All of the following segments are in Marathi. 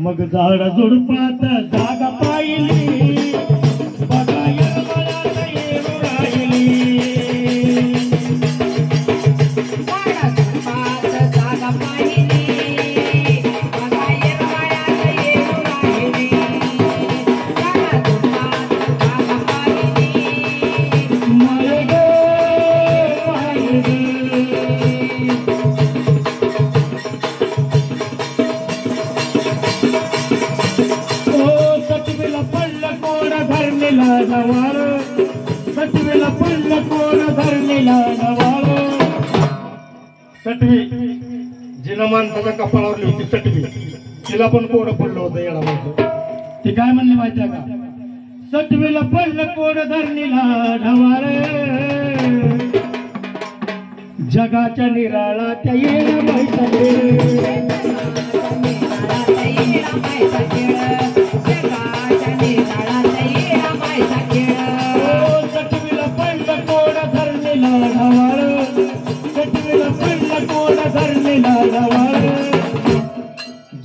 मग झाड झुडपात जागा पाहिली बघाया मला येऊ राहिली झाड झुडपात जागा पाहिली बघाया मला येऊ राहिली झाड झुडपात जागा पाहिली माय ग माय ग सटवीला पडलं कोण धरणीला नवार सटवीला पडलं कोण धरणीला नवार सटवी जिना माणसाच्या कपाळावरली होती सटवी तिला पण कोण पडलं होतं येडा म्हणतो ती काय म्हणली माहिती आहे का सटवीला पडलं कोण धरणीला नवार जगाच्या निराळा त्या येणं माहिती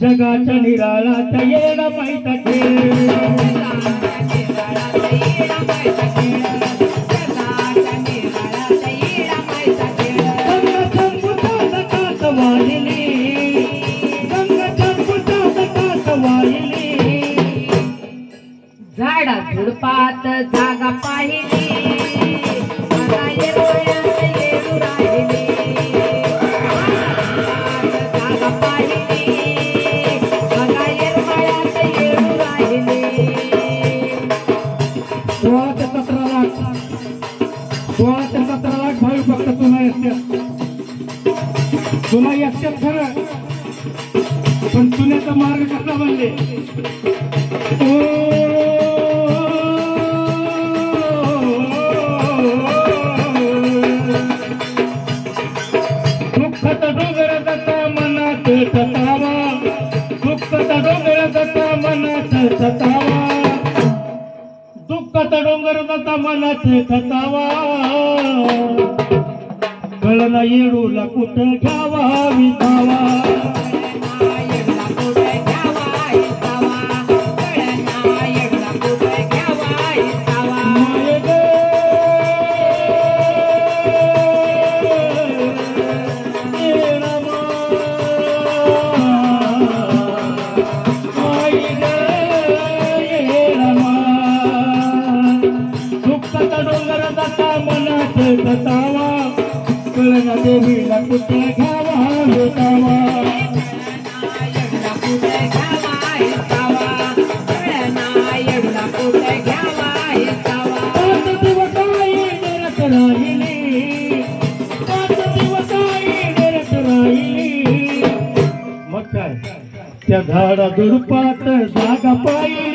जगाच्या निराळात येणं माहिती खेळ झाडा झुडपात जागा पाहिली मला येरवळ्यात येऊ राहिली जागा पाहिली मला येरवळ्यात येऊ राहिली 16 ते 17 लाख 16 ते 17 लाख भावी फक्त तुला एकट्यात खरं पण तुझ्याचा मार्ग कसा बनले दुःखत डोंगर दत्ता मनात सतावा दुःखत डोंगर दत्ता मनात सतावा दुःखत डोंगर दत्ता मनात सतावा कळना येडूला कुठं घ्यावा विसावा सतावा कळना देवीला कुठे घ्यावा विसावा मग काय त्या झाडा झुडपात जागा पाहिली